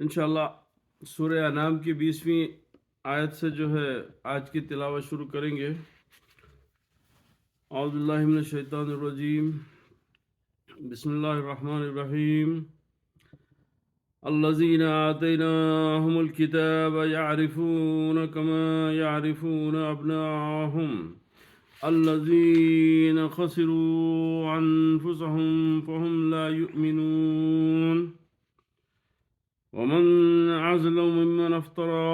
انشاءاللہ سورہ انعام کی 20ویں آیت سے جو ہے آج کی تلاوت شروع کریں گے۔ اعوذ باللہ من الشیطان الرجیم، بسم اللہ الرحمن الرحیم۔ الذین آتیناہم الکتاب یعرفون کما یعرفون ابناءہم الذین خسروا انفسهم فهم لا یؤمنون۔ ومن أظلم ممن افترى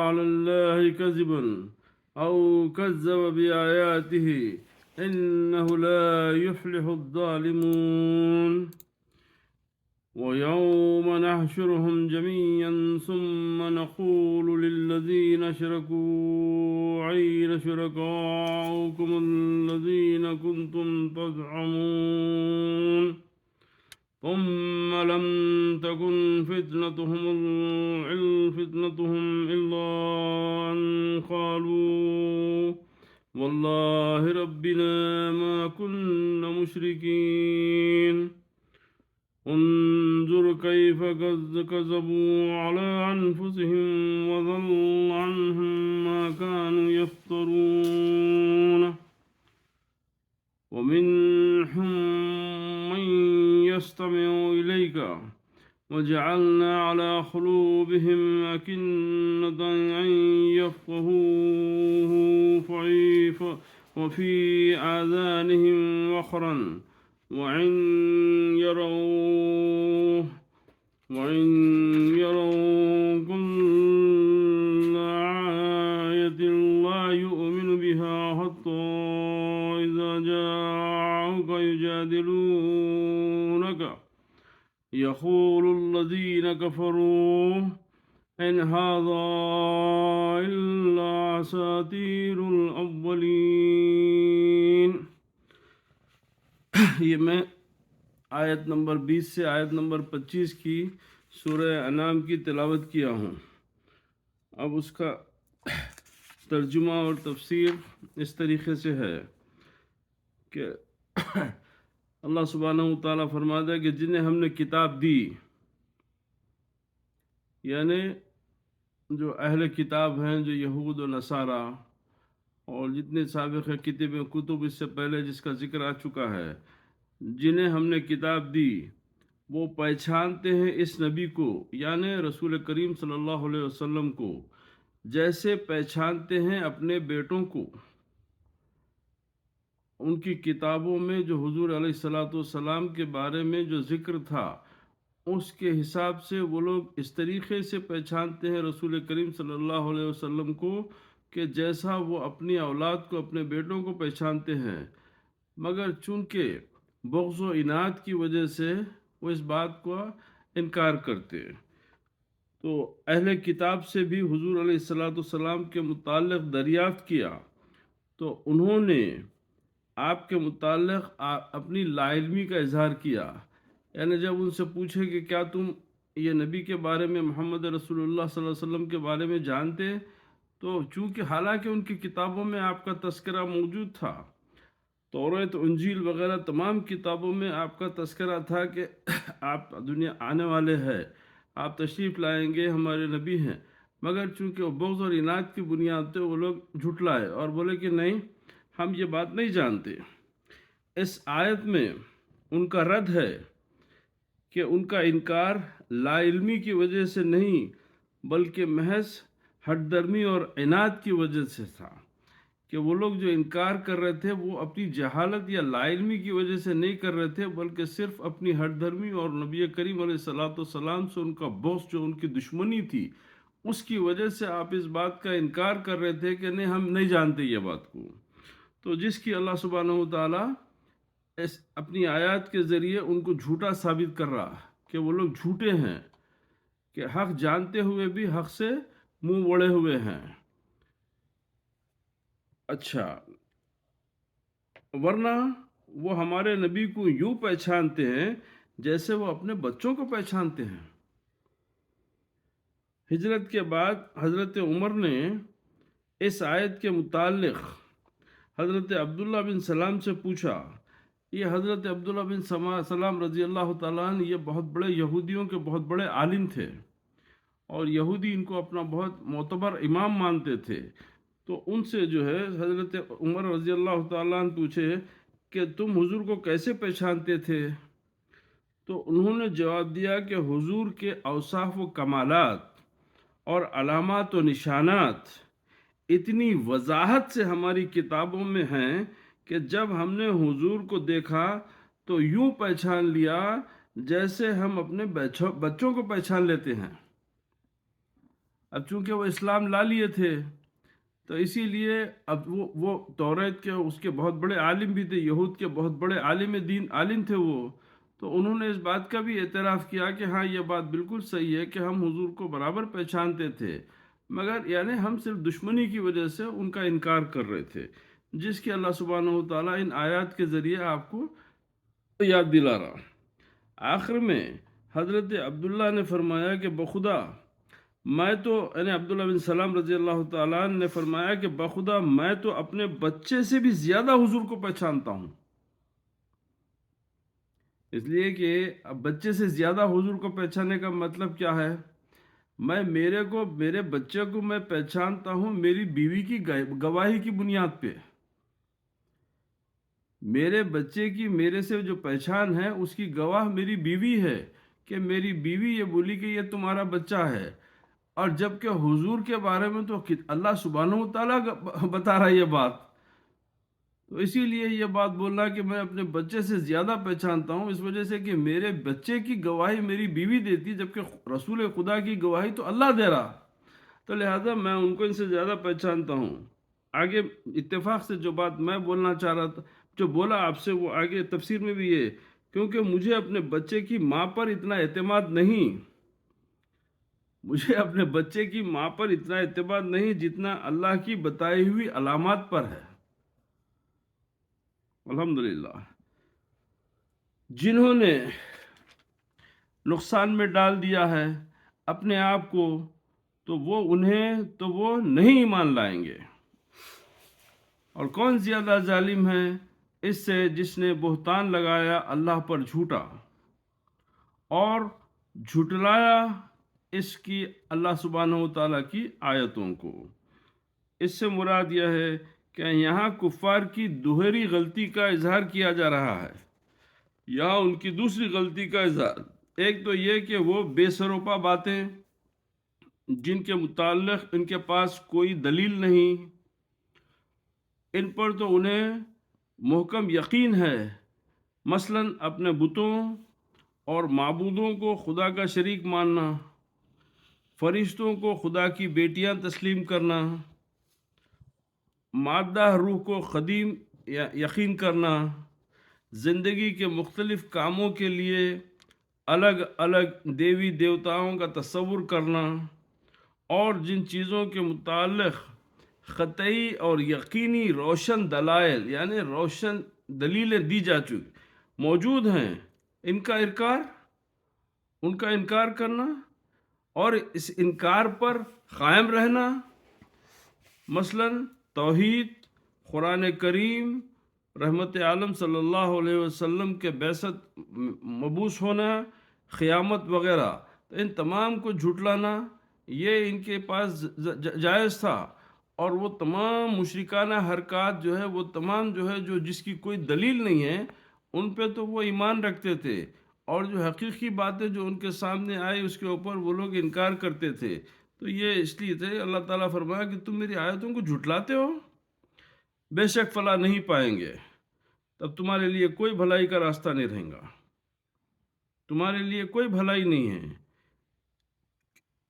على الله كذبا أو كذب بآياته إنه لا يفلح الظالمون۔ ويوم نحشرهم جميعا ثم نقول للذين أشركوا أين شركاؤكم الذين كنتم تزعمون ثم لم تكن فتنتهم إلا أن قالوا والله ربنا ما كنا مشركين۔ انظر كيف كذبوا على أنفسهم وضل عنهم ما كانوا يفترون۔ ومنهم من يستمع إليك وجعلنا على قلوبهم أكنة أن يفقهوه وفي آذانهم وقرا وإن يروا كل آية لا يؤمن بها حتى إذا جاءوك يجادلونك يقول الذين كفروا إن هذا إلا أساطير الأولين۔ یہ میں آیت نمبر 20 سے آیت نمبر 25 کی سورہ انعام کی تلاوت کیا ہوں۔ اب اس کا ترجمہ اور تفسیر اس طریقے سے ہے کہ اللہ سبحانہ وتعالیٰ فرماتا ہے کہ جنہیں ہم نے کتاب دی، یعنی جو اہل کتاب ہیں، جو یہود و نصارہ اور جتنے سابق کتب اس سے پہلے جس کا ذکر آ چکا ہے، جنہیں ہم نے کتاب دی وہ پہچانتے ہیں اس نبی کو، یعنی رسول کریم صلی اللہ علیہ وسلم کو، جیسے پہچانتے ہیں اپنے بیٹوں کو۔ ان کی کتابوں میں جو حضور علیہ السلام کے بارے میں جو ذکر تھا اس کے حساب سے وہ لوگ اس طریقے سے پہچانتے ہیں رسول کریم صلی اللہ علیہ وسلم کو کہ جیسا وہ اپنی اولاد کو، اپنے بیٹوں کو پہچانتے ہیں، مگر چونکہ بغض و عناد کی وجہ سے وہ اس بات کو انکار کرتے۔ تو اہل کتاب سے بھی حضور علیہ السلام کے متعلق دریافت کیا تو انہوں نے آپ کے متعلق اپنی لا علمی کا اظہار کیا، یعنی جب ان سے پوچھے کہ کیا تم یہ نبی کے بارے میں، محمد رسول اللہ صلی اللہ علیہ وسلم کے بارے میں جانتے، تو چونکہ حالانکہ ان کی کتابوں میں آپ کا تذکرہ موجود تھا، توریت، انجیل وغیرہ تمام کتابوں میں آپ کا تذکرہ تھا کہ آپ دنیا آنے والے ہیں، آپ تشریف لائیں گے، ہمارے نبی ہیں، مگر چونکہ وہ بغض اور عناد کی بنیاد پہ وہ لوگ جھٹلائے اور بولے کہ نہیں، ہم یہ بات نہیں جانتے۔ اس آیت میں ان کا رد ہے کہ ان کا انکار لا علمی کی وجہ سے نہیں بلکہ محض ہٹ درمی اور عناد کی وجہ سے تھا، کہ وہ لوگ جو انکار کر رہے تھے وہ اپنی جہالت یا لا علمی کی وجہ سے نہیں کر رہے تھے، بلکہ صرف اپنی ہٹ درمی اور نبی کریم علیہ السلام سے ان کا بغض، جو ان کی دشمنی تھی، اس کی وجہ سے آپ اس بات کا انکار کر رہے تھے کہ نہیں، ہم نہیں جانتے یہ بات کو۔ تو جس کی اللہ سبحانہ وتعالیٰ اپنی آیات کے ذریعے ان کو جھوٹا ثابت کر رہا کہ وہ لوگ جھوٹے ہیں، کہ حق جانتے ہوئے بھی حق سے منہ موڑے ہوئے ہیں۔ اچھا، ورنہ وہ ہمارے نبی کو یوں پہچانتے ہیں جیسے وہ اپنے بچوں کو پہچانتے ہیں۔ ہجرت کے بعد حضرت عمر نے اس آیت کے متعلق حضرت عبداللہ بن سلام سے پوچھا۔ یہ حضرت عبداللہ بن سلام رضی اللہ تعالیٰ عنہ یہ بہت بڑے یہودیوں کے بہت بڑے عالم تھے، اور یہودی ان کو اپنا بہت معتبر امام مانتے تھے۔ تو ان سے جو ہے حضرت عمر رضی اللہ تعالیٰ عنہ پوچھے کہ تم حضور کو کیسے پہچانتے تھے؟ تو انہوں نے جواب دیا کہ حضور کے اوصاف و کمالات اور علامات و نشانات اتنی وضاحت سے ہماری کتابوں میں ہیں کہ جب ہم نے حضور کو دیکھا تو یوں پہچان لیا جیسے ہم اپنے بچوں کو پہچان لیتے ہیں۔ اب چونکہ وہ اسلام لا لیے تھے تو اسی لیے اب وہ توریت کے اس کے بہت بڑے عالم بھی تھے، یہود کے بہت بڑے عالم دین عالم تھے وہ، تو انہوں نے اس بات کا بھی اعتراف کیا کہ ہاں یہ بات بالکل صحیح ہے کہ ہم حضور کو برابر پہچانتے تھے، مگر یعنی ہم صرف دشمنی کی وجہ سے ان کا انکار کر رہے تھے، جس کی اللہ سبحانہ و تعالیٰ ان آیات کے ذریعے آپ کو یاد دلا رہا۔ آخر میں حضرت عبداللہ نے فرمایا کہ بخدا میں تو یعنی عبداللہ بن سلام رضی اللہ تعالیٰ عنہ نے فرمایا کہ بخدا میں تو اپنے بچے سے بھی زیادہ حضور کو پہچانتا ہوں، اس لیے کہ اب بچے سے زیادہ حضور کو پہچاننے کا مطلب کیا ہے؟ میں میرے بچے کو میں پہچانتا ہوں میری بیوی کی گواہی کی بنیاد پہ۔ میرے بچے کی میرے سے جو پہچان ہے اس کی گواہ میری بیوی ہے کہ میری بیوی یہ بولی کہ یہ تمہارا بچہ ہے، اور جبکہ حضور کے بارے میں تو اللہ سبحانہ و تعالیٰ بتا رہا ہے یہ بات، تو اسی لیے یہ بات بولنا کہ میں اپنے بچے سے زیادہ پہچانتا ہوں اس وجہ سے کہ میرے بچے کی گواہی میری بیوی دیتی، جبکہ رسول خدا کی گواہی تو اللہ دے رہا، تو لہذا میں ان کو ان سے زیادہ پہچانتا ہوں۔ آگے اتفاق سے جو بات میں بولنا چاہ رہا تھا، جو بولا آپ سے، وہ آگے تفسیر میں بھی ہے، کیونکہ مجھے اپنے بچے کی ماں پر اتنا اعتماد نہیں، مجھے اپنے بچے کی ماں پر اتنا اعتماد نہیں جتنا اللہ کی بتائی ہوئی علامات پر ہے۔ الحمدللہ جنہوں نے نقصان میں ڈال دیا ہے اپنے آپ کو تو وہ نہیں ایمان لائیں گے۔ اور کون زیادہ ظالم ہے اس سے جس نے بہتان لگایا اللہ پر جھوٹا اور جھٹلایا اس کی اللہ سبحانہ و تعالیٰ کی آیتوں کو۔ اس سے مراد یہ ہے کہ یہاں کفار کی دوہری غلطی کا اظہار کیا جا رہا ہے، یہاں ان کی دوسری غلطی کا اظہار، ایک تو یہ کہ وہ بے سروپا باتیں جن کے متعلق ان کے پاس کوئی دلیل نہیں، ان پر تو انہیں محکم یقین ہے، مثلا اپنے بتوں اور معبودوں کو خدا کا شریک ماننا، فرشتوں کو خدا کی بیٹیاں تسلیم کرنا، مادہ روح کو قدیم یقین کرنا، زندگی کے مختلف کاموں کے لیے الگ الگ دیوی دیوتاؤں کا تصور کرنا، اور جن چیزوں کے متعلق قطعی اور یقینی روشن دلائل یعنی روشن دلیلیں دی جا چکی موجود ہیں، ان کا انکار کرنا اور اس انکار پر قائم رہنا، مثلا توحید، قرآن کریم، رحمت عالم صلی اللہ علیہ وسلم کے بعثت مبعوث ہونا، قیامت وغیرہ، تو ان تمام کو جھٹلانا یہ ان کے پاس جائز تھا، اور وہ تمام مشرکانہ حرکات جو ہے وہ تمام جو ہے جس کی کوئی دلیل نہیں ہے ان پہ تو وہ ایمان رکھتے تھے، اور جو حقیقی باتیں جو ان کے سامنے آئی اس کے اوپر وہ لوگ انکار کرتے تھے۔ تو یہ اس لیے تھے، اللہ تعالیٰ فرمایا کہ تم میری آیتوں کو جھٹلاتے ہو، بے شک فلاح نہیں پائیں گے، تب تمہارے لیے کوئی بھلائی کا راستہ نہیں رہے گا، تمہارے لیے کوئی بھلائی نہیں ہے۔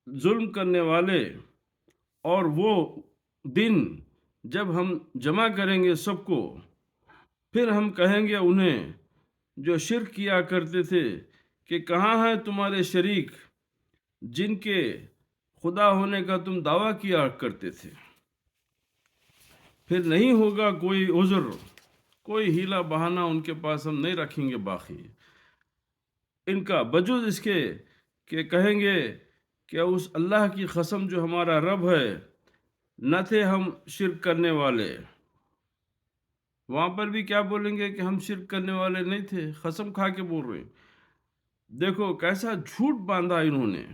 ظلم کرنے والے، اور وہ دن جب ہم جمع کریں گے سب کو، پھر ہم کہیں گے انہیں جو شرک کیا کرتے تھے کہ کہاں ہیں تمہارے شریک جن کے خدا ہونے کا تم دعویٰ کیا کرتے تھے، پھر نہیں ہوگا کوئی عذر، کوئی ہیلا بہانہ ان کے پاس ہم نہیں رکھیں گے باقی ان کا، بجز اس کے کہ کہیں گے کہ اس اللہ کی قسم جو ہمارا رب ہے نہ تھے ہم شرک کرنے والے۔ وہاں پر بھی کیا بولیں گے کہ ہم شرک کرنے والے نہیں تھے، قسم کھا کے بول رہے ہیں۔ دیکھو کیسا جھوٹ باندھا انہوں نے،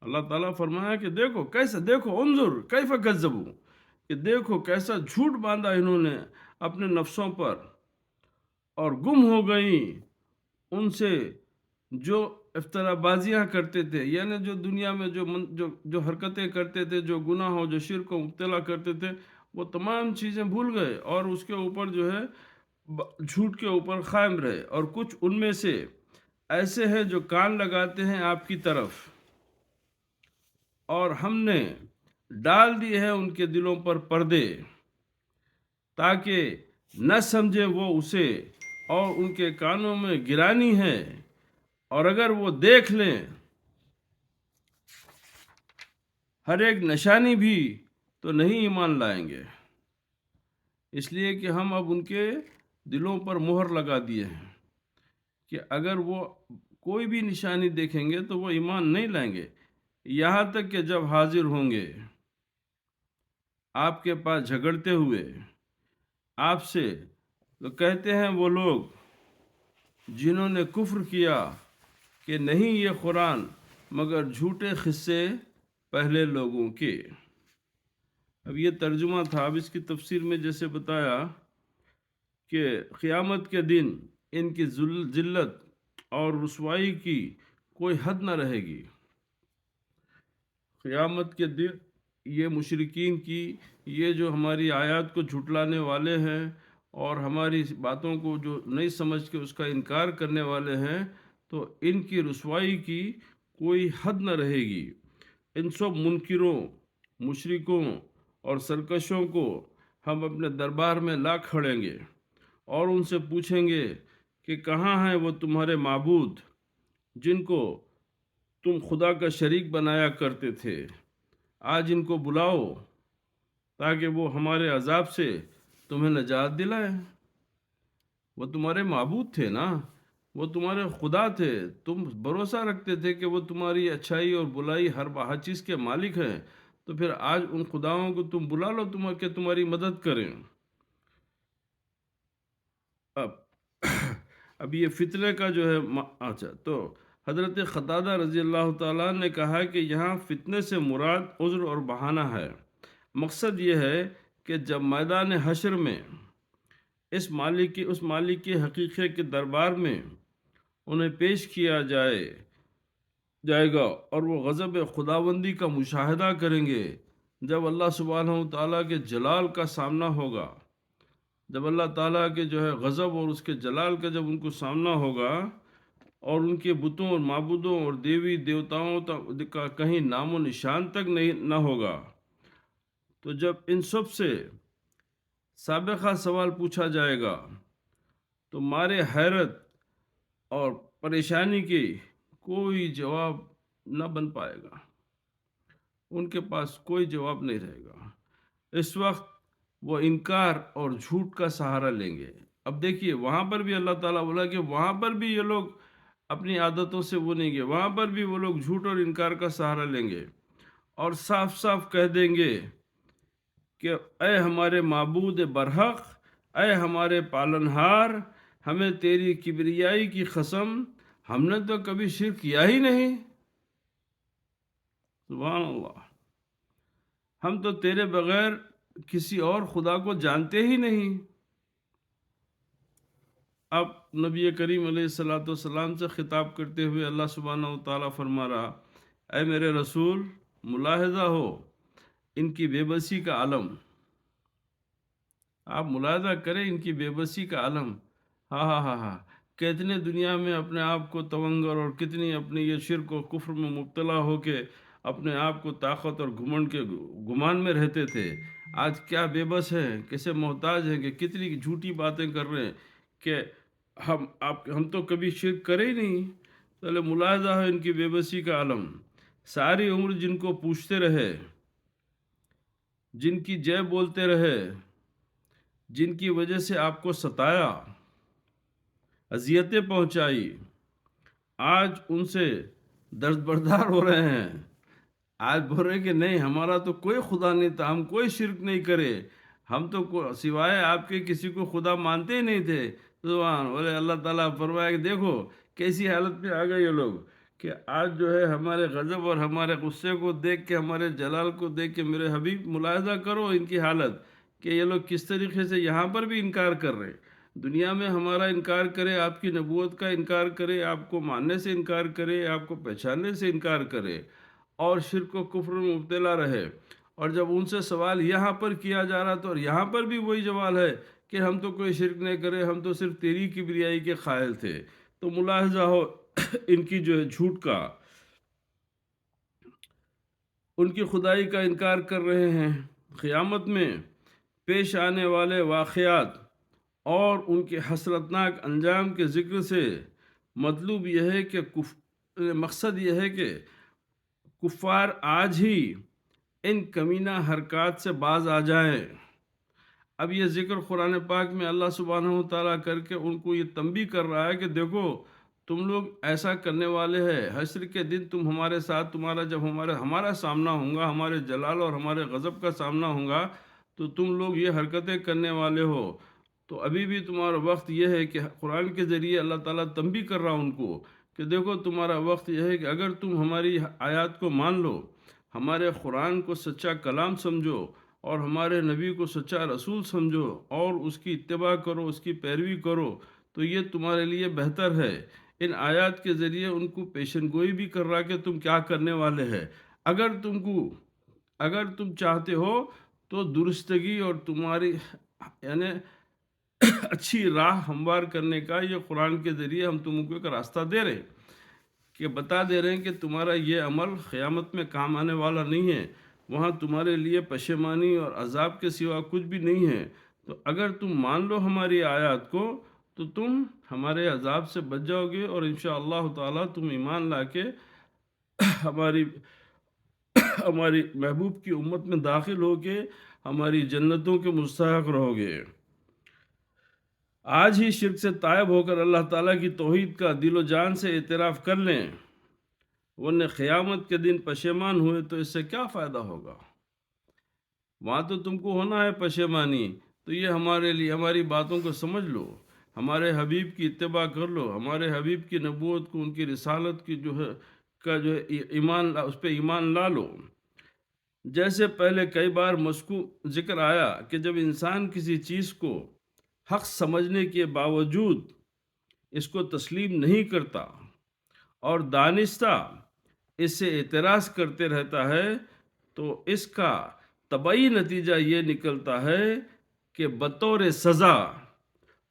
اللہ تعالیٰ فرمایا کہ دیکھو کیسا، دیکھو انظر کیف کذبو، کہ دیکھو کیسا جھوٹ باندھا انہوں نے اپنے نفسوں پر، اور گم ہو گئیں ان سے جو افترا بازیاں کرتے تھے، یعنی جو دنیا میں جو حرکتیں کرتے تھے، جو گناہ ہو، جو شرک کو مبتلا کرتے تھے، وہ تمام چیزیں بھول گئے اور اس کے اوپر جو ہے جھوٹ کے اوپر قائم رہے۔ اور کچھ ان میں سے ایسے ہیں جو کان لگاتے ہیں آپ کی طرف، اور ہم نے ڈال دیے ہیں ان کے دلوں پر پردے تاکہ نہ سمجھے وہ اسے، اور ان کے کانوں میں گرانی ہے، اور اگر وہ دیکھ لیں ہر ایک نشانی بھی تو نہیں ایمان لائیں گے، اس لیے کہ ہم اب ان کے دلوں پر مہر لگا دیے ہیں کہ اگر وہ کوئی بھی نشانی دیکھیں گے تو وہ ایمان نہیں لائیں گے، یہاں تک کہ جب حاضر ہوں گے آپ کے پاس جھگڑتے ہوئے آپ سے، تو کہتے ہیں وہ لوگ جنہوں نے کفر کیا کہ نہیں یہ قرآن مگر جھوٹے قصے پہلے لوگوں کے۔ اب یہ ترجمہ تھا۔ اب اس کی تفسیر میں جیسے بتایا کہ قیامت کے دن ان کی ذلت اور رسوائی کی کوئی حد نہ رہے گی۔ قیامت کے دن یہ مشرکین کی، یہ جو ہماری آیات کو جھٹلانے والے ہیں اور ہماری باتوں کو جو نہیں سمجھ کے اس کا انکار کرنے والے ہیں، تو ان کی رسوائی کی کوئی حد نہ رہے گی۔ ان سب منکروں، مشرکوں اور سرکشوں کو ہم اپنے دربار میں لا کھڑیں گے اور ان سے پوچھیں گے کہ کہاں ہیں وہ تمہارے معبود جن کو تم خدا کا شریک بنایا کرتے تھے؟ آج ان کو بلاؤ تاکہ وہ ہمارے عذاب سے تمہیں نجات دلائیں۔ وہ تمہارے معبود تھے نا، وہ تمہارے خدا تھے، تم بھروسہ رکھتے تھے کہ وہ تمہاری اچھائی اور بلائی ہر چیز کے مالک ہیں، تو پھر آج ان خداؤں کو تم بلا لو کہ تمہاری مدد کریں۔ اب اب یہ فتنے کا جو ہے اچھا، تو حضرت قتادہ رضی اللہ تعالیٰ نے کہا کہ یہاں فتنے سے مراد عذر اور بہانہ ہے۔ مقصد یہ ہے کہ جب میدان حشر میں اس مالک کی حقیقے کے دربار میں انہیں پیش کیا جائے گا اور وہ غضب خداوندی کا مشاہدہ کریں گے، جب اللہ سبحانہ و تعالیٰ کے جلال کا سامنا ہوگا، جب اللہ تعالیٰ کے جو ہے غضب اور اس کے جلال کا جب ان کو سامنا ہوگا، اور ان کے بتوں اور معبودوں اور دیوی دیوتاؤں کا کہیں نام و نشان تک نہ ہوگا، تو جب ان سب سے سابقہ سوال پوچھا جائے گا تو مارے حیرت اور پریشانی کی کوئی جواب نہ بن پائے گا، ان کے پاس کوئی جواب نہیں رہے گا۔ اس وقت وہ انکار اور جھوٹ کا سہارا لیں گے۔ اب دیکھیے وہاں پر بھی اللہ تعالیٰ بولا کہ وہاں پر بھی یہ لوگ اپنی عادتوں سے وہ نہیں گے، وہاں پر بھی وہ لوگ جھوٹ اور انکار کا سہارا لیں گے اور صاف صاف کہہ دیں گے کہ اے ہمارے معبود برحق، اے ہمارے پالنہار، ہمیں تیری کبریائی کی قسم، ہم نے تو کبھی شرک کیا ہی نہیں۔ سبحان اللہ، ہم تو تیرے بغیر کسی اور خدا کو جانتے ہی نہیں۔ اب نبی کریم علیہ الصلوۃ والسلام سے خطاب کرتے ہوئے اللہ سبحانہ و تعالیٰ فرما رہا، اے میرے رسول، ملاحظہ ہو ان کی بے بسی کا عالم، آپ ملاحظہ کریں ان کی بے بسی کا عالم۔ ہاں ہاں ہاں ہاں، کتنے دنیا میں اپنے آپ کو تونگر اور کتنی اپنی یہ شرک و کفر میں مبتلا ہو کے اپنے آپ کو طاقت اور گھمنڈ کے گمان میں رہتے تھے، آج کیا بے بس ہیں، کیسے محتاج ہیں، کہ کتنی جھوٹی باتیں کر رہے ہیں کہ ہم تو کبھی شرک کرے ہی نہیں۔ چلے ملاحظہ ہے ان کی بے بسی کا عالم۔ ساری عمر جن کو پوچھتے رہے، جن کی جے بولتے رہے، جن کی وجہ سے آپ کو ستایا، اذیتیں پہنچائی، آج ان سے درد بردار ہو رہے ہیں، آج بول رہے کہ نہیں ہمارا تو کوئی خدا نہیں تھا، ہم کوئی شرک نہیں کرے، ہم تو سوائے آپ کے کسی کو خدا مانتے ہی نہیں تھے۔ سبحان، بولے اللہ تعالیٰ فرمایا کہ دیکھو کیسی حالت میں آ گئے یہ لوگ کہ آج جو ہے ہمارے غضب اور ہمارے غصے کو دیکھ کے، ہمارے جلال کو دیکھ کے میرے حبیب ملاحظہ کرو ان کی حالت، کہ یہ لوگ کس طریقے سے یہاں پر بھی انکار کر رہے ہیں۔ دنیا میں ہمارا انکار کرے، آپ کی نبوت کا انکار کرے، آپ کو ماننے سے انکار کرے، آپ کو پہچاننے سے انکار کرے، اور شرک و کفر میں مبتلا رہے، اور جب ان سے سوال یہاں پر کیا جا رہا تو اور یہاں پر بھی وہی سوال ہے کہ ہم تو کوئی شرک نہیں کرے، ہم تو صرف تیری کبریائی کے قائل تھے۔ تو ملاحظہ ہو ان کی جو ہے جھوٹ کا، ان کی خدائی کا انکار کر رہے ہیں۔ قیامت میں پیش آنے والے واقعات اور ان کے حسرتناک انجام کے ذکر سے مطلوب یہ ہے کہ مقصد یہ ہے کہ کفار آج ہی ان کمینہ حرکات سے باز آ جائیں۔ اب یہ ذکر قرآن پاک میں اللہ سبحانہ و تعالیٰ کر کے ان کو یہ تنبیہ کر رہا ہے کہ دیکھو تم لوگ ایسا کرنے والے ہیں، حشر کے دن تم ہمارے ساتھ، تمہارا جب ہمارا سامنا ہوگا، ہمارے جلال اور ہمارے غضب کا سامنا ہوگا، تو تم لوگ یہ حرکتیں کرنے والے ہو۔ تو ابھی بھی تمہارا وقت یہ ہے کہ قرآن کے ذریعے اللہ تعالیٰ تنبیہ کر رہا ان کو کہ دیکھو تمہارا وقت یہ ہے کہ اگر تم ہماری آیات کو مان لو، ہمارے قرآن کو سچا کلام سمجھو، اور ہمارے نبی کو سچا رسول سمجھو، اور اس کی اتباع کرو، اس کی پیروی کرو، تو یہ تمہارے لیے بہتر ہے۔ ان آیات کے ذریعے ان کو پیشن گوئی بھی کر رہا کہ تم کیا کرنے والے ہیں۔ اگر تم چاہتے ہو تو درستگی اور تمہاری یعنی اچھی راہ ہموار کرنے کا یہ قرآن کے ذریعے ہم تم کو ایک راستہ دے رہے ہیں، کہ بتا دے رہے ہیں کہ تمہارا یہ عمل قیامت میں کام آنے والا نہیں ہے، وہاں تمہارے لیے پشیمانی اور عذاب کے سوا کچھ بھی نہیں ہے۔ تو اگر تم مان لو ہماری آیات کو تو تم ہمارے عذاب سے بچ جاؤ گے، اور انشاءاللہ تعالیٰ تم ایمان لا کے ہماری محبوب کی امت میں داخل ہو کے ہماری جنتوں کے مستحق رہو گے۔ آج ہی شرک سے تائب ہو کر اللہ تعالیٰ کی توحید کا دل و جان سے اعتراف کر لیں، ورنہ قیامت کے دن پشیمان ہوئے تو اس سے کیا فائدہ ہوگا؟ وہاں تو تم کو ہونا ہے پشیمانی، تو یہ ہمارے لیے ہماری باتوں کو سمجھ لو، ہمارے حبیب کی اتباع کر لو، ہمارے حبیب کی نبوت کو، ان کی رسالت کی جو ہے ایمان، اس پہ ایمان لا لو۔ جیسے پہلے کئی بار مذکور ذکر آیا کہ جب انسان کسی چیز کو حق سمجھنے کے باوجود اس کو تسلیم نہیں کرتا اور دانستہ اس سے اعتراض کرتے رہتا ہے، تو اس کا طبعی نتیجہ یہ نکلتا ہے کہ بطور سزا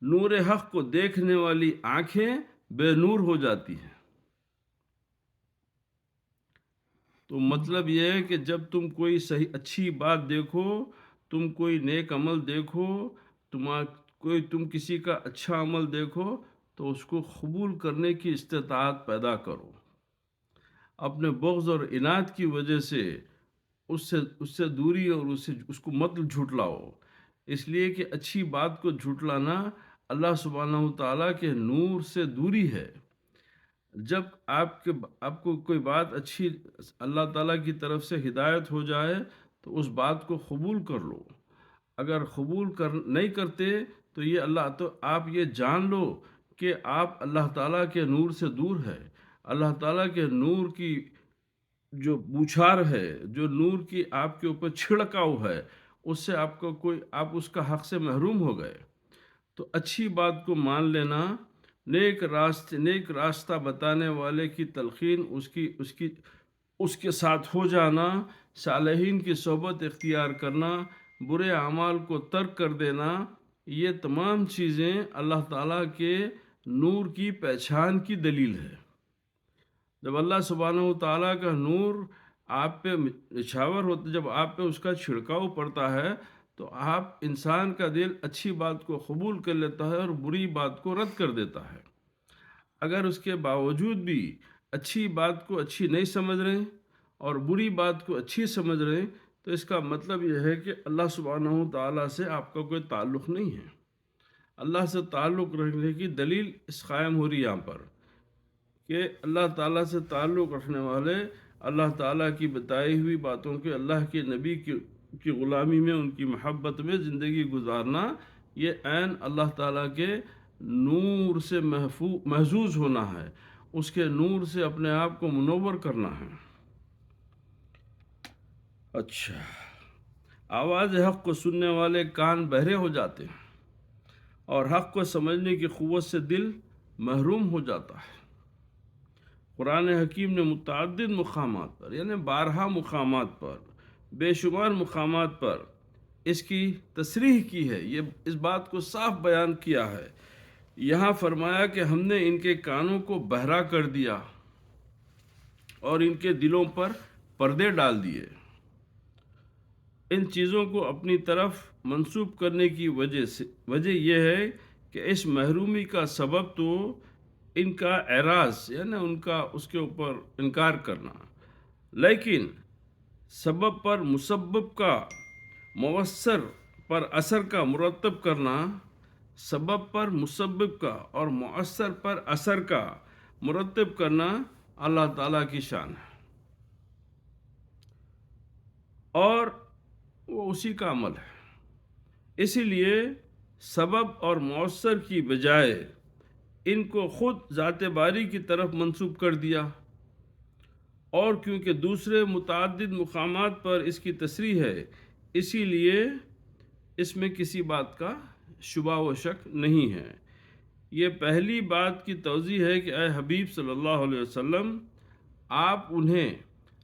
نور حق کو دیکھنے والی آنکھیں بے نور ہو جاتی ہیں۔ تو مطلب یہ ہے کہ جب تم کوئی صحیح اچھی بات دیکھو، تم کوئی نیک عمل دیکھو، تم کسی کا اچھا عمل دیکھو، تو اس کو قبول کرنے کی استطاعت پیدا کرو۔ اپنے بغض اور عناد کی وجہ سے اس سے دوری اور اس کو مت جھٹلاؤ، اس لیے کہ اچھی بات کو جھٹلانا اللہ سبحانہ و تعالیٰ کے نور سے دوری ہے۔ جب آپ کو کوئی بات اچھی اللہ تعالیٰ کی طرف سے ہدایت ہو جائے تو اس بات کو قبول کر لو۔ اگر قبول نہیں کرتے تو آپ یہ جان لو کہ آپ اللہ تعالیٰ کے نور سے دور ہے۔ اللہ تعالیٰ کے نور کی جو بوچھار ہے، جو نور کی آپ کے اوپر چھڑکاؤ ہے، اس سے آپ اس کا حق سے محروم ہو گئے۔ تو اچھی بات کو مان لینا، نیک راستہ بتانے والے کی تلقین، اس کے ساتھ ہو جانا، صالحین کی صحبت اختیار کرنا، برے اعمال کو ترک کر دینا، یہ تمام چیزیں اللہ تعالیٰ کے نور کی پہچان کی دلیل ہے۔ جب اللہ سبحانہ و تعالیٰ کا نور آپ پہ نچھاور ہوتا، جب آپ پہ اس کا چھڑکاؤ پڑتا ہے، تو انسان کا دل اچھی بات کو قبول کر لیتا ہے اور بری بات کو رد کر دیتا ہے۔ اگر اس کے باوجود بھی اچھی بات کو اچھی نہیں سمجھ رہے اور بری بات کو اچھی سمجھ رہے، تو اس کا مطلب یہ ہے کہ اللہ سبحانہ و تعالیٰ سے آپ کا کوئی تعلق نہیں ہے۔ اللہ سے تعلق رکھنے کی دلیل اس قائم ہو رہی یہاں پر کہ اللہ تعالیٰ سے تعلق رکھنے والے اللہ تعالیٰ کی بتائی ہوئی باتوں کے، اللہ کے نبی کی غلامی میں، ان کی محبت میں زندگی گزارنا، یہ عین اللہ تعالیٰ کے نور سے محظوظ ہونا ہے۔ اس کے نور سے اپنے آپ کو منور کرنا ہے۔ اچھا، آواز حق کو سننے والے کان بہرے ہو جاتے ہیں اور حق کو سمجھنے کی قوت سے دل محروم ہو جاتا ہے۔ قرآن حکیم نے متعدد مقامات پر، یعنی 12 مقامات پر، بے شمار مقامات پر اس کی تصریح کی ہے، یہ اس بات کو صاف بیان کیا ہے۔ یہاں فرمایا کہ ہم نے ان کے کانوں کو بہرا کر دیا اور ان کے دلوں پر پردے ڈال دیے۔ ان چیزوں کو اپنی طرف منسوب کرنے کی وجہ یہ ہے کہ اس محرومی کا سبب تو ان کا اعراض، یعنی ان کا اس کے اوپر انکار کرنا، لیکن سبب پر مسبب کا مؤثر پر اثر کا مرتب کرنا، سبب پر مسبب کا اور مؤثر پر اثر کا مرتب کرنا اللہ تعالیٰ کی شان ہے، اور وہ اسی کا عمل ہے۔ اسی لیے سبب اور مؤثر کی بجائے ان کو خود ذات باری کی طرف منسوب کر دیا، اور کیونکہ دوسرے متعدد مقامات پر اس کی تصریح ہے، اسی لیے اس میں کسی بات کا شبہ و شک نہیں ہے۔ یہ پہلی بات کی توضیح ہے کہ اے حبیب صلی اللہ علیہ وسلم، آپ انہیں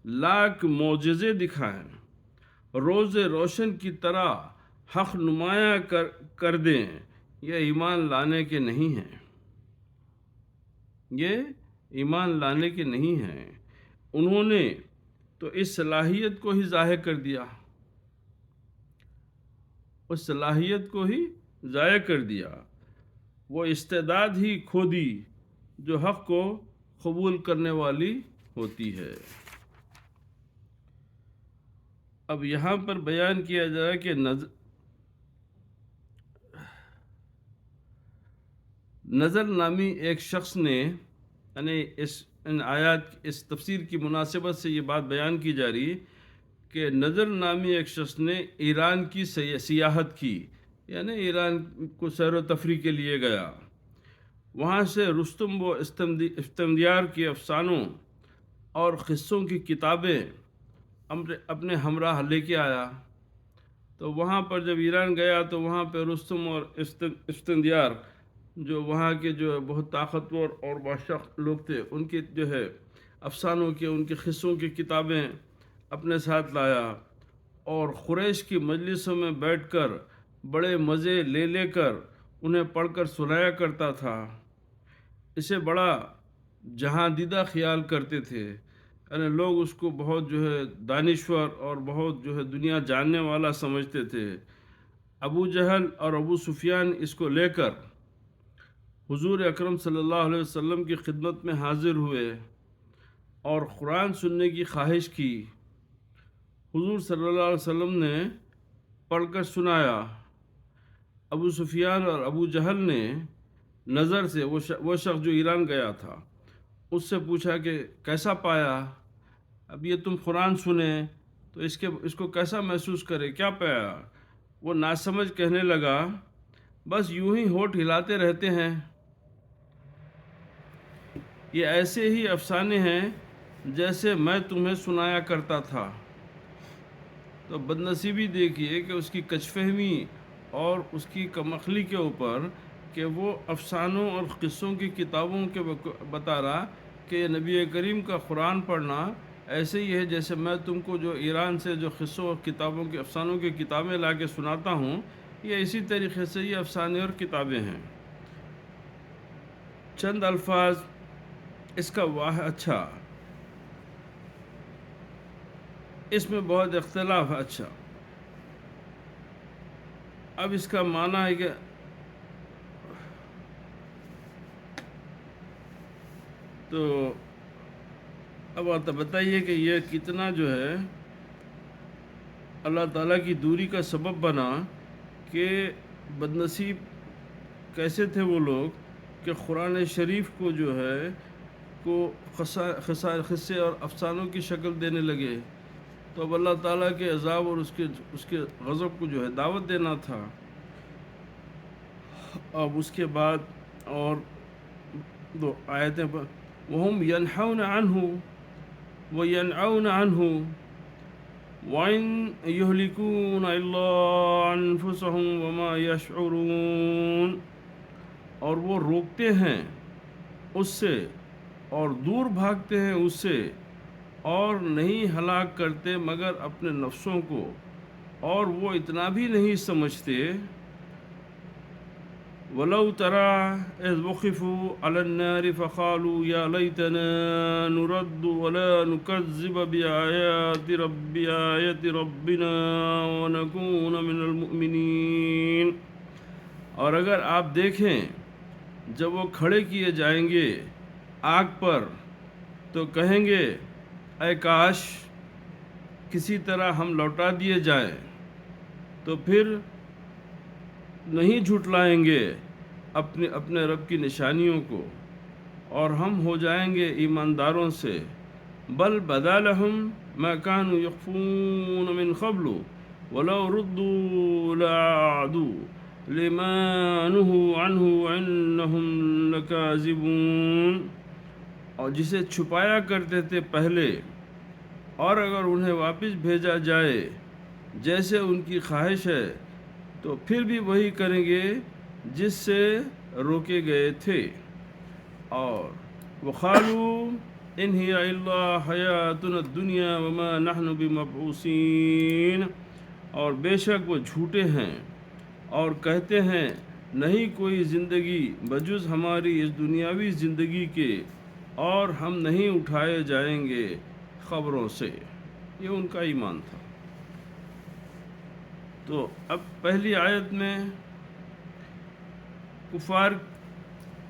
لاکھ معجزے دکھائیں، روز روشن کی طرح حق نمایاں کر دیں، یہ ایمان لانے کے نہیں ہیں، یہ ایمان لانے کے نہیں ہیں۔ انہوں نے تو اس صلاحیت کو ہی ضائع کر دیا، اس صلاحیت کو ہی ضائع کر دیا، وہ استعداد ہی کھو دی جو حق کو قبول کرنے والی ہوتی ہے۔ اب یہاں پر بیان کیا جائے کہ نظر نامی ایک شخص نے، یعنی ان آیات اس تفسیر کی مناسبت سے یہ بات بیان کی جا رہی کہ نظر نامی ایک شخص نے ایران کی سیاحت کی، یعنی ایران کو سیر و تفریح کے لیے گیا، وہاں سے رستم و اسفندیار کے افسانوں اور قصوں کی کتابیں اپنے ہمراہ لے کے آیا۔ تو وہاں پر جب ایران گیا تو وہاں پہ رستم اور اسفندیار جو وہاں کے جو بہت طاقتور اور بادشاہ لوگ تھے، ان کے جو ہے افسانوں کے، ان کے قصوں کی کتابیں اپنے ساتھ لایا، اور قریش کی مجلسوں میں بیٹھ کر بڑے مزے لے کر انہیں پڑھ کر سنایا کرتا تھا۔ اسے بڑا جہاں دیدہ خیال کرتے تھے، یعنی لوگ اس کو بہت جو ہے دانشور اور بہت جو ہے دنیا جاننے والا سمجھتے تھے۔ ابو جہل اور ابو سفیان اس کو لے کر حضور اکرم صلی اللہ علیہ وسلم کی خدمت میں حاضر ہوئے اور قرآن سننے کی خواہش کی۔ حضور صلی اللہ علیہ وسلم نے پڑھ کر سنایا۔ ابو سفیان اور ابو جہل نے نظر سے وہ شخص جو ایران گیا تھا اس سے پوچھا کہ کیسا پایا؟ اب یہ تم قرآن سنیں تو اس کو کیسا محسوس کرے، کیا پایا؟ وہ ناسمجھ کہنے لگا، بس یوں ہی ہونٹ ہلاتے رہتے ہیں، یہ ایسے ہی افسانے ہیں جیسے میں تمہیں سنایا کرتا تھا۔ تو بدنصیبی دیکھیے کہ اس کی کج فہمی اور اس کی کم عقلی کے اوپر کہ وہ افسانوں اور قصوں کی کتابوں کے بتا رہا کہ نبی کریم کا قرآن پڑھنا ایسے ہی ہے جیسے میں تم کو جو ایران سے جو قصوں اور کتابوں کے افسانوں کی کتابیں لا کے سناتا ہوں، یہ اسی طریقے سے یہ افسانے اور کتابیں ہیں۔ چند الفاظ اس کا اچھا، اس میں بہت اختلاف ہے۔ اچھا، اب اس کا معنی ہے کہ تو اب آپ بتائیے کہ یہ کتنا جو ہے اللہ تعالیٰ کی دوری کا سبب بنا کہ بدنصیب کیسے تھے وہ لوگ کہ قرآن شریف کو جو ہے کو قصے اور افسانوں کی شکل دینے لگے۔ تو اب اللہ تعالیٰ کے عذاب اور اس کے غضب کو جو ہے دعوت دینا تھا۔ اب اس کے بعد اور دو آیتیں وهم ينحون عنه وينعون عنه وَإِنْ يُهْلِكُونَ إِلَّا أَنفُسَهُمْ وَمَا يَشْعُرُونَ، اور وہ روکتے ہیں اس سے اور دور بھاگتے ہیں اس سے، اور نہیں ہلاک کرتے مگر اپنے نفسوں کو، اور وہ اتنا بھی نہیں سمجھتے۔ وَلَوْ تَرَىٰ إِذْ وُقِفُوا عَلَى النَّارِ فَقَالُوا يَا لَيْتَنَا نُرَدُّ وَلَا نُكَذِّبَ بِآيَاتِ رَبِّنَا وَنَكُونَ مِنَ الْمُؤْمِنِينَ۔ اور اگر آپ دیکھیں جب وہ کھڑے کیے جائیں گے آگ پر تو کہیں گے اے کاش کسی طرح ہم لوٹا دیے جائیں، تو پھر نہیں جھٹلائیں گے اپنے رب کی نشانیوں کو، اور ہم ہو جائیں گے ایمانداروں سے۔ بل بدا لهم ما كانوا يخفون من قبل ولو ردوا لعادوا لما نهوا عنه وانهم لكاذبون، اور جسے چھپایا کرتے تھے پہلے، اور اگر انہیں واپس بھیجا جائے جیسے ان کی خواہش ہے تو پھر بھی وہی کریں گے جس سے روکے گئے تھے۔ اور وَقَالُوا إِنْ هِيَ إِلَّا حَيَاتُنَا الدُّنْيَا وَمَا نَحْنُ بِمَبْعُوثِينَ، اور بے شک وہ جھوٹے ہیں اور کہتے ہیں نہیں کوئی زندگی بجز ہماری اس دنیاوی زندگی کے، اور ہم نہیں اٹھائے جائیں گے خبروں سے۔ یہ ان کا ایمان تھا۔ تو اب پہلی آیت میں کفار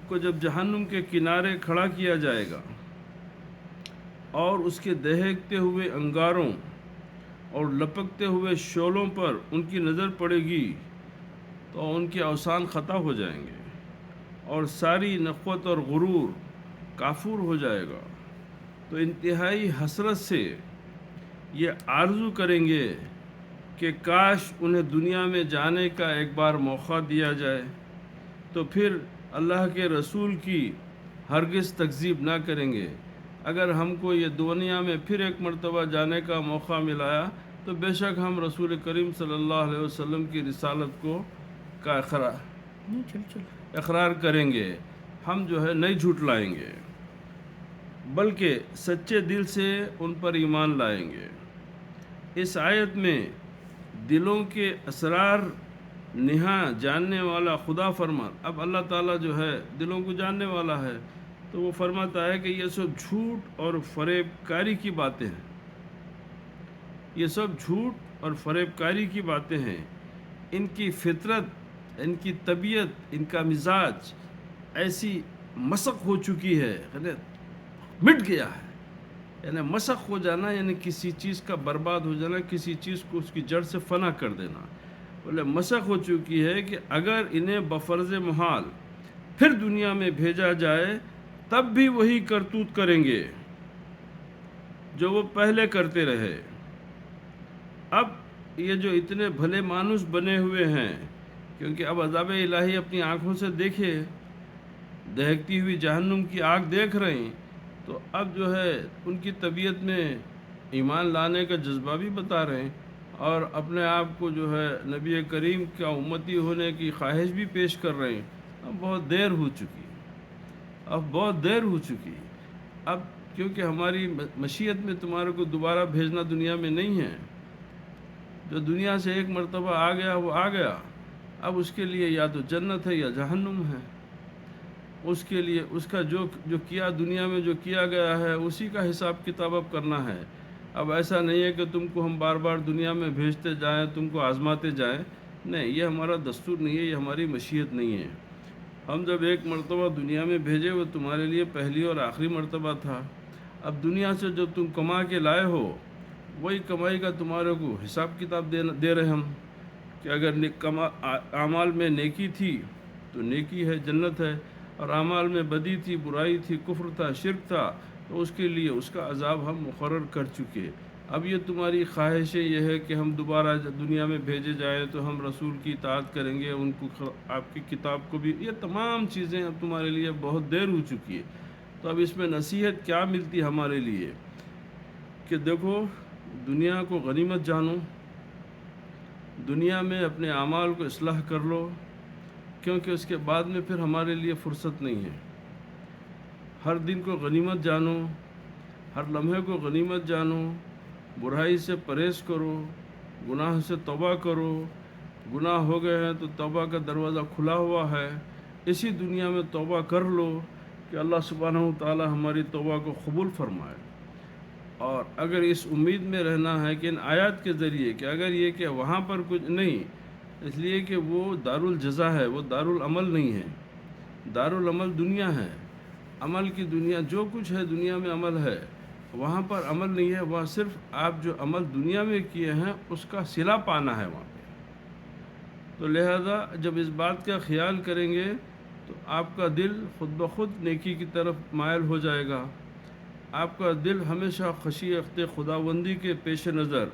کو جب جہنم کے کنارے کھڑا کیا جائے گا اور اس کے دہکتے ہوئے انگاروں اور لپکتے ہوئے شعلوں پر ان کی نظر پڑے گی تو ان کے اوسان خطا ہو جائیں گے، اور ساری نخوت اور غرور کافور ہو جائے گا، تو انتہائی حسرت سے یہ آرزو کریں گے کہ کاش انہیں دنیا میں جانے کا ایک بار موقع دیا جائے، تو پھر اللہ کے رسول کی ہرگز تکذیب نہ کریں گے۔ اگر ہم کو یہ دنیا میں پھر ایک مرتبہ جانے کا موقع ملایا تو بے شک ہم رسول کریم صلی اللہ علیہ وسلم کی رسالت کو کا اقرار کریں گے، ہم جو ہے نہیں جھٹلائیں گے بلکہ سچے دل سے ان پر ایمان لائیں گے۔ اس آیت میں دلوں کے اسرار نہاں جاننے والا خدا اب اللہ تعالیٰ جو ہے دلوں کو جاننے والا ہے، تو وہ فرماتا ہے کہ یہ سب جھوٹ اور فریب کاری کی باتیں ہیں، یہ سب جھوٹ اور فریب کاری کی باتیں ہیں۔ ان کی فطرت، ان کی طبیعت، ان کا مزاج ایسی مسخ ہو چکی ہے، مٹ گیا ہے۔ یعنی مسخ ہو جانا یعنی کسی چیز کا برباد ہو جانا، کسی چیز کو اس کی جڑ سے فنا کر دینا۔ بولے مسخ ہو چکی ہے کہ اگر انہیں بفرض محال پھر دنیا میں بھیجا جائے تب بھی وہی کرتوت کریں گے جو وہ پہلے کرتے رہے۔ اب یہ جو اتنے بھلے مانوس بنے ہوئے ہیں، کیونکہ اب عذاب الہی اپنی آنکھوں سے دیکھے، دہکتی ہوئی جہنم کی آگ دیکھ رہے ہیں، تو اب جو ہے ان کی طبیعت میں ایمان لانے کا جذبہ بھی بتا رہے ہیں، اور اپنے آپ کو جو ہے نبی کریم کا امتی ہونے کی خواہش بھی پیش کر رہے ہیں۔ اب بہت دیر ہو چکی، اب کیونکہ ہماری مشیت میں تمہارے کو دوبارہ بھیجنا دنیا میں نہیں ہے۔ جو دنیا سے ایک مرتبہ آ گیا وہ آ گیا، اب اس کے لیے یا تو جنت ہے یا جہنم ہے۔ اس کے لیے اس کا جو کیا دنیا میں جو کیا گیا ہے اسی کا حساب کتاب اب کرنا ہے۔ اب ایسا نہیں ہے کہ تم کو ہم بار بار دنیا میں بھیجتے جائیں، تم کو آزماتے جائیں، نہیں، یہ ہمارا دستور نہیں ہے، یہ ہماری مشیت نہیں ہے۔ ہم جب ایک مرتبہ دنیا میں بھیجے وہ تمہارے لیے پہلی اور آخری مرتبہ تھا۔ اب دنیا سے جو تم کما کے لائے ہو وہی کمائی کا تمہارے کو حساب کتاب دے رہے ہم، کہ اگر اعمال میں نیکی تھی تو نیکی ہے، جنت ہے، اور اعمال میں بدی تھی، برائی تھی، کفر تھا، شرک تھا، تو اس کے لیے اس کا عذاب ہم مقرر کر چکے۔ اب یہ تمہاری خواہش یہ ہے کہ ہم دوبارہ دنیا میں بھیجے جائیں تو ہم رسول کی اطاعت کریں گے، ان کو آپ کی کتاب کو بھی، یہ تمام چیزیں اب تمہارے لیے بہت دیر ہو چکی ہے۔ تو اب اس میں نصیحت کیا ملتی ہمارے لیے کہ دیکھو، دنیا کو غنیمت جانو، دنیا میں اپنے اعمال کو اصلاح کر لو، کیونکہ اس کے بعد میں پھر ہمارے لیے فرصت نہیں ہے۔ ہر دن کو غنیمت جانو، ہر لمحے کو غنیمت جانو، برائی سے پرہیز کرو، گناہ سے توبہ کرو، گناہ ہو گئے ہیں تو توبہ کا دروازہ کھلا ہوا ہے، اسی دنیا میں توبہ کر لو کہ اللہ سبحانہ و تعالی ہماری توبہ کو قبول فرمائے۔ اور اگر اس امید میں رہنا ہے کہ ان آیات کے ذریعے کہ اگر یہ کہ وہاں پر کچھ نہیں، اس لیے کہ وہ دارالجزا ہے، وہ دارالعمل نہیں ہے، دارالعمل دنیا ہے، عمل کی دنیا، جو کچھ ہے دنیا میں عمل ہے، وہاں پر عمل نہیں ہے، وہاں صرف آپ جو عمل دنیا میں کیے ہیں اس کا صلہ پانا ہے وہاں پہ۔ تو لہذا جب اس بات کا خیال کریں گے تو آپ کا دل خود بخود نیکی کی طرف مائل ہو جائے گا، آپ کا دل ہمیشہ خشیت خداوندی کے پیش نظر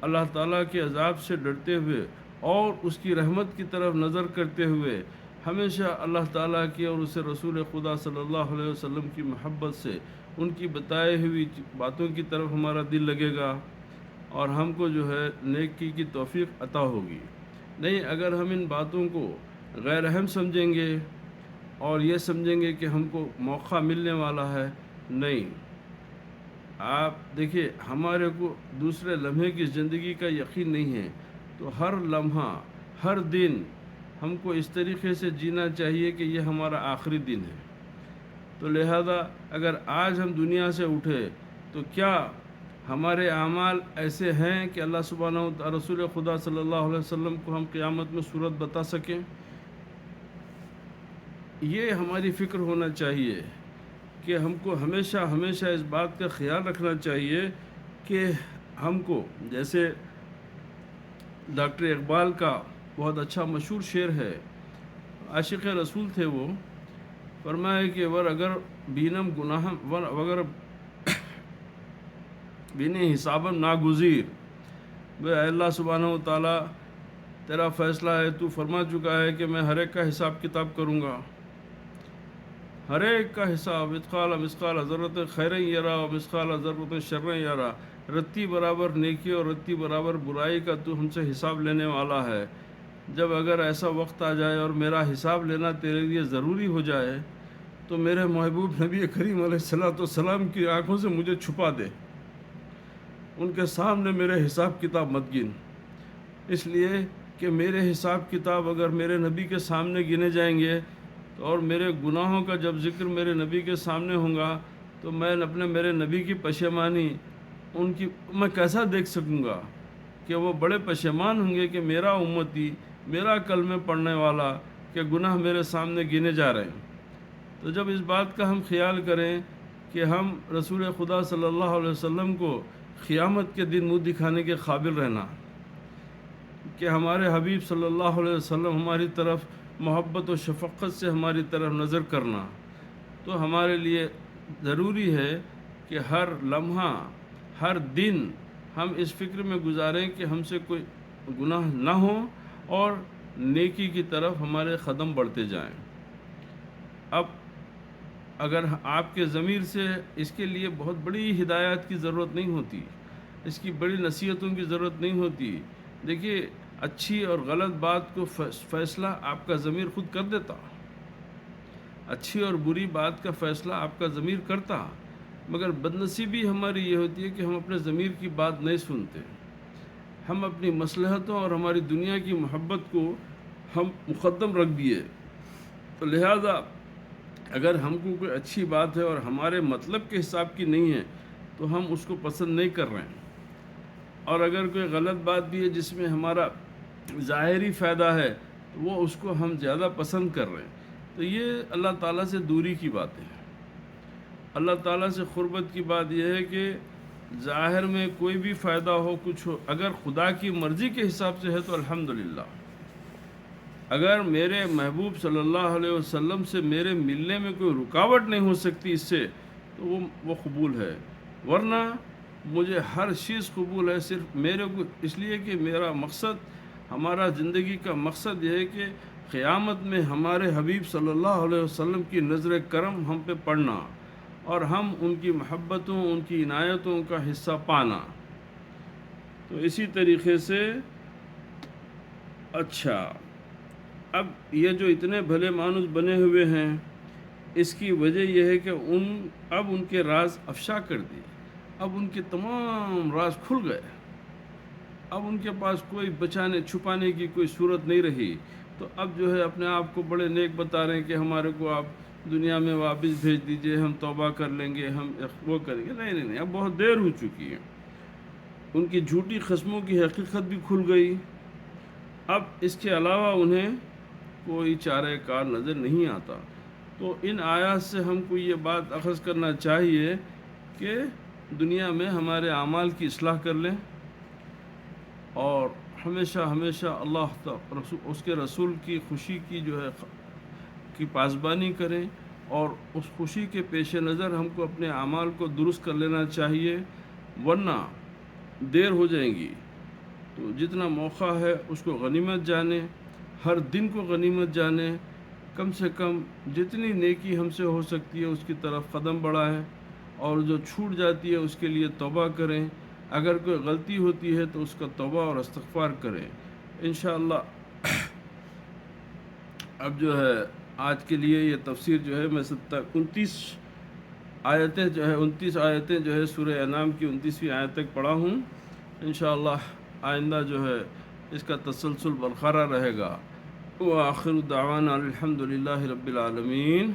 اللہ تعالیٰ کے عذاب سے ڈرتے ہوئے اور اس کی رحمت کی طرف نظر کرتے ہوئے ہمیشہ اللہ تعالیٰ کی اور اسے رسول خدا صلی اللہ علیہ وسلم کی محبت سے ان کی بتائی ہوئی باتوں کی طرف ہمارا دل لگے گا، اور ہم کو جو ہے نیکی کی توفیق عطا ہوگی۔ نہیں، اگر ہم ان باتوں کو غیر اہم سمجھیں گے اور یہ سمجھیں گے کہ ہم کو موقع ملنے والا ہے، نہیں۔ آپ دیکھیے، ہمارے کو دوسرے لمحے کی زندگی کا یقین نہیں ہے، تو ہر لمحہ، ہر دن ہم کو اس طریقے سے جینا چاہیے کہ یہ ہمارا آخری دن ہے۔ تو لہذا اگر آج ہم دنیا سے اٹھے تو کیا ہمارے اعمال ایسے ہیں کہ اللہ سبحانہ و تعالی رسول خدا صلی اللہ علیہ وسلم کو ہم قیامت میں صورت بتا سکیں؟ یہ ہماری فکر ہونا چاہیے کہ ہم کو ہمیشہ ہمیشہ اس بات کا خیال رکھنا چاہیے کہ ہم کو، جیسے ڈاکٹر اقبال کا بہت اچھا مشہور شعر ہے، عاشق رسول تھے وہ، فرمایا کہ ور اگر بینم گناہ ور اگر بینی حسابم ناگزیر، اے اللہ سبحانہ و تعالیٰ تیرا فیصلہ ہے، تو فرما چکا ہے کہ میں ہر ایک کا حساب کتاب کروں گا، ہر ایک کا حساب، اتقال مسقال ضرورت خیر یرا و مسقال ضرورت شر یرا، رتی برابر نیکی اور رتی برابر برائی کا تو ہم سے حساب لینے والا ہے۔ جب اگر ایسا وقت آ جائے اور میرا حساب لینا تیرے لیے ضروری ہو جائے تو میرے محبوب نبی کریم علیہ السلام کی آنکھوں سے مجھے چھپا دے، ان کے سامنے میرے حساب کتاب مت گن، اس لیے کہ میرے حساب کتاب اگر میرے نبی کے سامنے گنے جائیں گے اور میرے گناہوں کا جب ذکر میرے نبی کے سامنے ہوگا تو میں اپنے میرے نبی کی پشیمانی ان کی میں کیسا دیکھ سکوں گا کہ وہ بڑے پشیمان ہوں گے کہ میرا امتی، میرا کلمہ پڑھنے والا کہ گناہ میرے سامنے گنے جا رہے ہیں۔ تو جب اس بات کا ہم خیال کریں کہ ہم رسول خدا صلی اللہ علیہ وسلم کو قیامت کے دن منہ دکھانے کے قابل رہنا، کہ ہمارے حبیب صلی اللہ علیہ وسلم ہماری طرف محبت و شفقت سے ہماری طرف نظر کرنا، تو ہمارے لیے ضروری ہے کہ ہر لمحہ، ہر دن ہم اس فکر میں گزاریں کہ ہم سے کوئی گناہ نہ ہو اور نیکی کی طرف ہمارے قدم بڑھتے جائیں۔ اب اگر آپ کے ضمیر سے اس کے لیے بہت بڑی ہدایات کی ضرورت نہیں ہوتی، اس کی بڑی نصیحتوں کی ضرورت نہیں ہوتی، دیکھیے اچھی اور غلط بات کو فیصلہ آپ کا ضمیر خود کر دیتا، اچھی اور بری بات کا فیصلہ آپ کا ضمیر کرتا، مگر بدنصیبی ہماری یہ ہوتی ہے کہ ہم اپنے ضمیر کی بات نہیں سنتے، ہم اپنی مصلحتوں اور ہماری دنیا کی محبت کو ہم مقدم رکھ دیے۔ تو لہذا اگر ہم کو کوئی اچھی بات ہے اور ہمارے مطلب کے حساب کی نہیں ہے تو ہم اس کو پسند نہیں کر رہے ہیں، اور اگر کوئی غلط بات بھی ہے جس میں ہمارا ظاہری فائدہ ہے تو وہ اس کو ہم زیادہ پسند کر رہے ہیں، تو یہ اللہ تعالیٰ سے دوری کی بات ہے۔ اللہ تعالیٰ سے قربت کی بات یہ ہے کہ ظاہر میں کوئی بھی فائدہ ہو، کچھ ہو، اگر خدا کی مرضی کے حساب سے ہے تو الحمدللہ، اگر میرے محبوب صلی اللہ علیہ وسلم سے میرے ملنے میں کوئی رکاوٹ نہیں ہو سکتی اس سے تو وہ قبول ہے، ورنہ مجھے ہر چیز قبول ہے، صرف میرے کو اس لیے کہ میرا مقصد، ہمارا زندگی کا مقصد یہ ہے کہ قیامت میں ہمارے حبیب صلی اللہ علیہ وسلم کی نظر کرم ہم پہ پڑنا، اور ہم ان کی محبتوں، ان کی عنایتوں کا حصہ پانا۔ تو اسی طریقے سے اچھا، اب یہ جو اتنے بھلے مانوس بنے ہوئے ہیں، اس کی وجہ یہ ہے کہ اب ان کے راز افشا کر دیے، اب ان کے تمام راز کھل گئے، اب ان کے پاس کوئی بچانے چھپانے کی کوئی صورت نہیں رہی۔ تو اب جو ہے اپنے آپ کو بڑے نیک بتا رہے ہیں کہ ہمارے کو آپ دنیا میں واپس بھیج دیجئے، ہم توبہ کر لیں گے، ہم وہ کریں گے۔ نہیں نہیں نہیں، اب بہت دیر ہو چکی ہے۔ ان کی جھوٹی قسموں کی حقیقت بھی کھل گئی۔ اب اس کے علاوہ انہیں کوئی چارہ کار نظر نہیں آتا۔ تو ان آیات سے ہم کو یہ بات اخذ کرنا چاہیے کہ دنیا میں ہمارے اعمال کی اصلاح کر لیں، اور ہمیشہ ہمیشہ اللہ اس کے رسول کی خوشی کی جو ہے کی پاسبانی کریں، اور اس خوشی کے پیش نظر ہم کو اپنے اعمال کو درست کر لینا چاہیے، ورنہ دیر ہو جائیں گی۔ تو جتنا موقع ہے اس کو غنیمت جانیں، ہر دن کو غنیمت جانیں، کم سے کم جتنی نیکی ہم سے ہو سکتی ہے اس کی طرف قدم بڑھائیں، اور جو چھوٹ جاتی ہے اس کے لیے توبہ کریں۔ اگر کوئی غلطی ہوتی ہے تو اس کا توبہ اور استغفار کریں انشاءاللہ۔ اب جو ہے آج کے لیے یہ تفسیر جو ہے میں 29 آیتیں جو ہے سورہ انعام کی 29ویں آیت تک پڑھا ہوں۔ انشاءاللہ آئندہ جو ہے اس کا تسلسل برقرار رہے گا۔ وآخر دعوانا الحمدللہ رب العالمین۔